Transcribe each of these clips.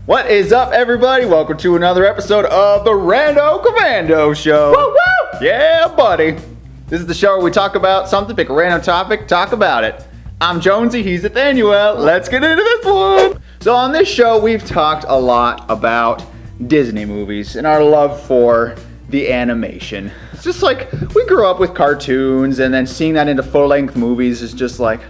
What is up, everybody? Welcome to another episode of the Rando Commando Show. Woo woo! Yeah, buddy. This is the show where we talk about something, pick a random topic, talk about it. I'm Jonesy, he's Ethanuel. Let's get into this one. So on this show, we've talked a lot about Disney movies and our love for the animation. It's just like, we grew up with cartoons, and then seeing that into full-length movies is just like,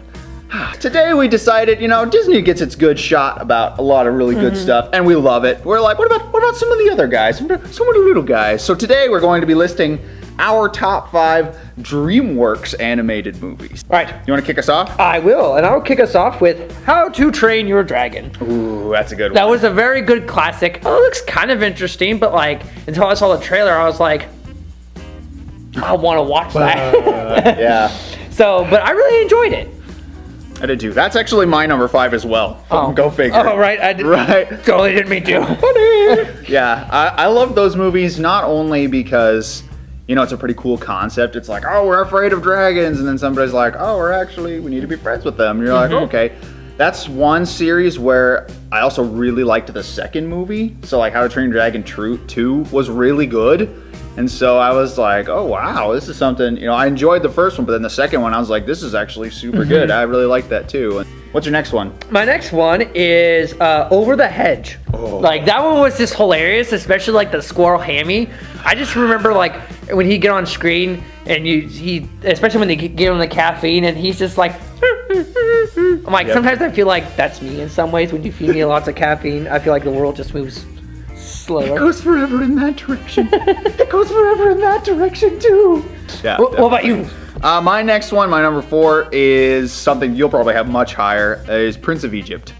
today we decided, Disney gets its good shot about a lot of really good stuff, and we love it. We're like, what about some of the other guys, some of the little guys? So today we're going to be listing our top 5 Dreamworks animated movies. All right. You want to kick us off? I will, and I'll kick us off with How to Train Your Dragon. Ooh, that's a good one. That was a very good classic. Oh, it looks kind of interesting, but until I saw the trailer, I was like, I want to watch that. Yeah. But I really enjoyed it. I did too. That's actually my number 5 as well. Oh. Go figure. Oh, right. Right. Totally didn't mean to. Funny. Yeah, I love those movies not only because, it's a pretty cool concept. It's like, oh, we're afraid of dragons. And then somebody's like, oh, we need to be friends with them. And you're like, okay. That's one series where I also really liked the second movie. So like How to Train Your Dragon 2 was really good. And so I was like, oh, wow, this is something, I enjoyed the first one, but then the second one, I was like, this is actually super good. I really like that too. And what's your next one? My next one is Over the Hedge. Oh. That one was just hilarious, especially the squirrel Hammy. I just remember when he get on screen and he especially when they give him the caffeine and he's just like, I'm like, sometimes I feel like that's me in some ways. When you feed me lots of caffeine, I feel like the world just moves slower. It goes forever in that direction. It goes forever in that direction too. Yeah. What about you? My next one, my number 4, is something you'll probably have much higher, is Prince of Egypt.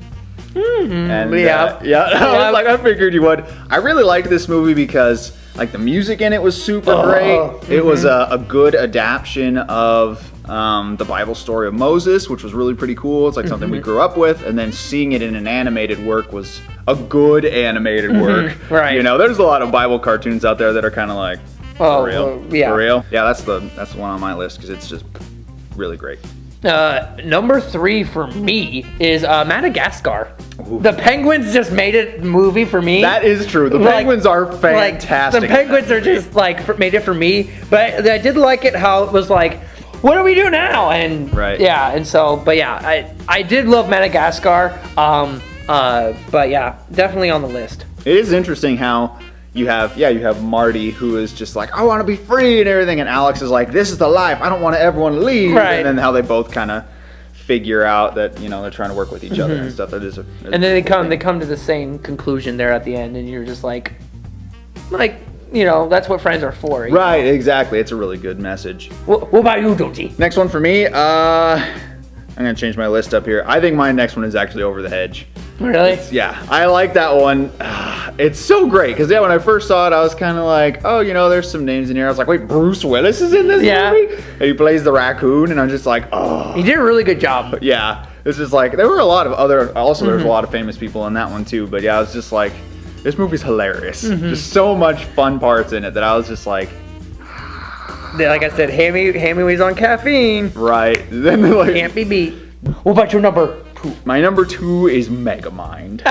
And I figured you would. I really liked this movie because the music in it was super great. It was a good adaptation of the Bible story of Moses, which was really pretty cool. It's something we grew up with, and then seeing it in an animated work was a good animated work. Right. There's a lot of Bible cartoons out there that are kind of like, for real? Yeah. For real? Yeah, that's the one on my list because it's just really great. Number 3 for me is Madagascar. Ooh. The Penguins just made a movie for me. That is true. The Penguins are fantastic. The Penguins are just made it for me. But I did like it how it was like, what do we do now? And yeah, and so, but yeah, I did love Madagascar. But yeah, definitely on the list. It is interesting how you have Marty, who is just like, I want to be free and everything, and Alex is like, this is the life, I don't want to ever want to leave. Right. And then how they both kind of figure out that they're trying to work with each other and stuff. That is and then they come to the same conclusion there at the end, and you're just like that's what friends are for. Right, exactly. It's a really good message. What about you, Jonesy? Next one for me, I'm gonna change my list up here. I think my next one is actually Over the Hedge. Really? I like that one. It's so great because when I first saw it, I was kind of like, oh, there's some names in here. I was like, wait, Bruce Willis is in this movie? And he plays the raccoon, and I'm just like, oh. He did a really good job. Yeah, this is there were a lot of other. Also, there's a lot of famous people in that one too. But yeah, I was just like, this movie's hilarious. Just so much fun parts in it that I was just like. Like I said, Hammy was on caffeine. Right. Then can't be beat. What about your number 2? My number 2 is Megamind.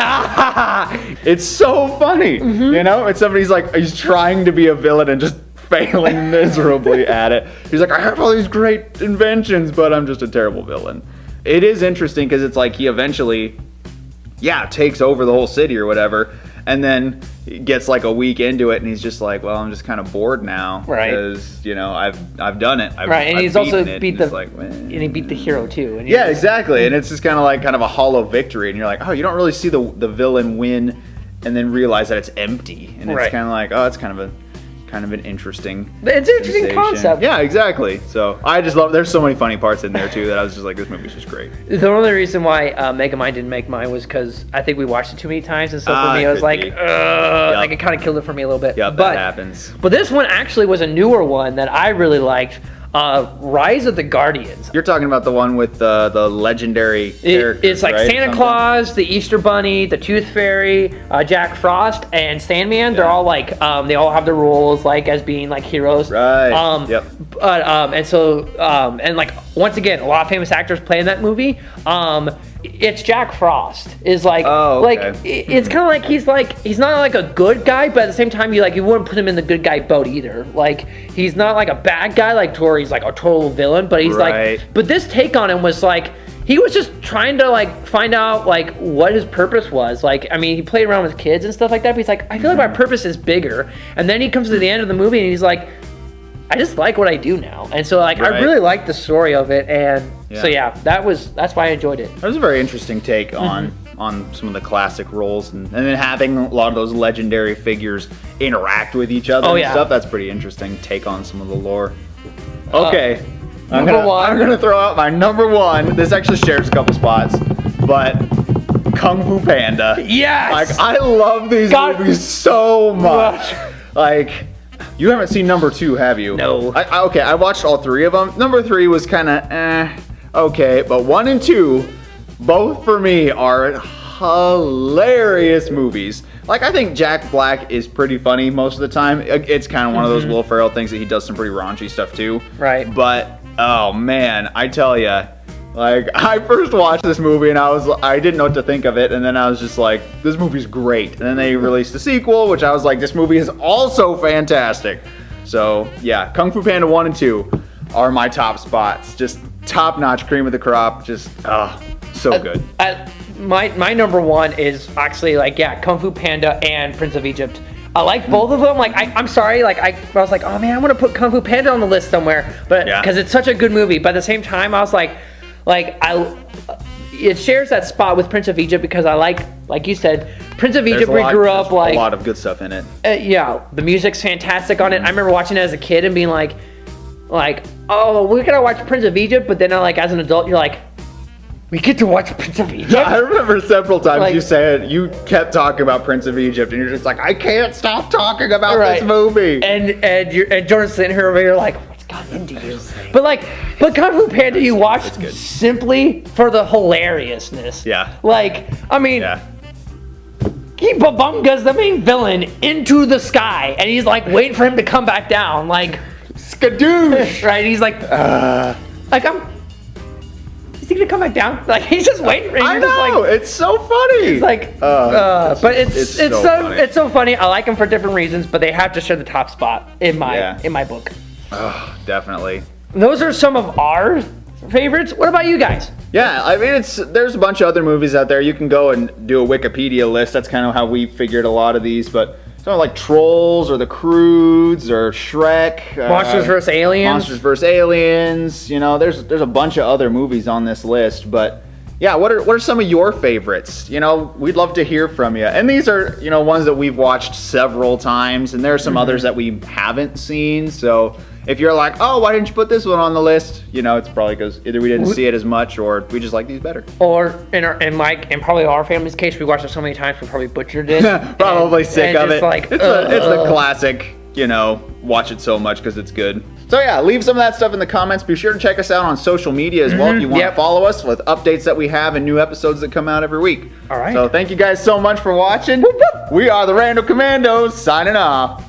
It's so funny. It's somebody's he's trying to be a villain and just failing miserably at it. He's like, I have all these great inventions, but I'm just a terrible villain. It is interesting because it's he eventually, takes over the whole city or whatever. And then he gets a week into it, and he's just like, "Well, I'm just kind of bored now, right? Because I've done it, and he's also beat and he beat the hero too. And exactly. And it's just kind of a hollow victory, and you're like, oh, you don't really see the villain win, and then realize that it's empty, and it's kind of like, oh, it's kind of an interesting. It's an interesting concept. Yeah, exactly. So I just love. There's so many funny parts in there too that I was just like, this movie's just great. The only reason why Megamind didn't make mine was because I think we watched it too many times, and so for me, I was like, it kind of killed it for me a little bit. Yeah, that happens. But this one actually was a newer one that I really liked. Rise of the Guardians. You're talking about the one with the legendary characters, it's like right? Santa Claus, the Easter Bunny, the Tooth Fairy, Jack Frost, and Sandman. They're all they all have their roles as being heroes. Right. And so once again, a lot of famous actors play in that movie. it's Jack Frost is like, Oh, okay. it's kind of like he's not like a good guy, but at the same time you wouldn't put him in the good guy boat either. Like he's not like a bad guy like Tor. He's like a total villain, but he's Right. like, but this take on him was like he was just trying to like find out like what his purpose was. Like I mean, he played around with kids and stuff like that, but he's like, I feel like my purpose is bigger. And then he comes to the end of the movie and he's like, I just like what I do now. And so like Right. I really liked the story of it, and so yeah, that's why I enjoyed it. That was a very interesting take on some of the classic roles, and then having a lot of those legendary figures interact with each other and stuff. That's pretty interesting take on some of the lore. Okay, I'm gonna throw out my number one. This actually shares a couple spots, but Kung Fu Panda. Yes. Like I love these movies so much. Like. You haven't seen number 2, have you? No. Okay, I watched all 3 of them. Number 3 was kind of okay, but 1 and 2, both for me are hilarious movies. Like I think Jack Black is pretty funny most of the time. It's kind of one of those Will Ferrell things that he does some pretty raunchy stuff too. Right. But oh man, I tell you. Like, I first watched this movie and I didn't know what to think of it, and then I was just like, this movie's great. And then they released a sequel, which I was like, this movie is also fantastic. So, yeah, Kung Fu Panda 1 and 2 are my top spots. Just top-notch, cream of the crop, just, so good. My number 1 is actually, like, yeah, Kung Fu Panda and Prince of Egypt. I like both of them. Like, I'm sorry, like, I was like, oh, man, I want to put Kung Fu Panda on the list somewhere, but because it's such a good movie. But at the same time, I was like, it shares that spot with Prince of Egypt because I like you said, Prince of Egypt. We grew up like a lot of good stuff in it. Yeah, the music's fantastic on it. I remember watching it as a kid and being like, oh, we're gonna watch Prince of Egypt, but then like as an adult, you're like, we get to watch Prince of Egypt. I remember several times you kept talking about Prince of Egypt, and you're just like, I can't stop talking about this movie. And Jordan's sitting here over here like, what's gotten into you? But Kung Fu Panda you watched simply for the hilariousness. Yeah. Like, I mean, he babungas the main villain into the sky, and he's like waiting for him to come back down, like skadoosh. Right? He's like, is he gonna come back down? Like he's just waiting for him. I know, it's so funny. It's like, but it's so funny. I like them for different reasons, but they have to share the top spot in my book. Oh, definitely. Those are some of our favorites. What about you guys? Yeah, I mean, there's a bunch of other movies out there. You can go and do a Wikipedia list. That's kind of how we figured a lot of these, but something like Trolls or The Croods or Shrek. Monsters vs. Aliens. Monsters vs. Aliens. You know, there's a bunch of other movies on this list, but yeah, what are some of your favorites? You know, we'd love to hear from you. And these are, you know, ones that we've watched several times, and there are some others that we haven't seen, so if you're like, oh, why didn't you put this one on the list? You know, it's probably because either we didn't see it as much or we just like these better. Or in Mike and probably our family's case, we watched it so many times we probably butchered it. Probably sick of it. Like, it's the classic, you know, watch it so much because it's good. So yeah, leave some of that stuff in the comments. Be sure to check us out on social media as well if you want to follow us with updates that we have and new episodes that come out every week. All right. So thank you guys so much for watching. We are the Rando Commandos signing off.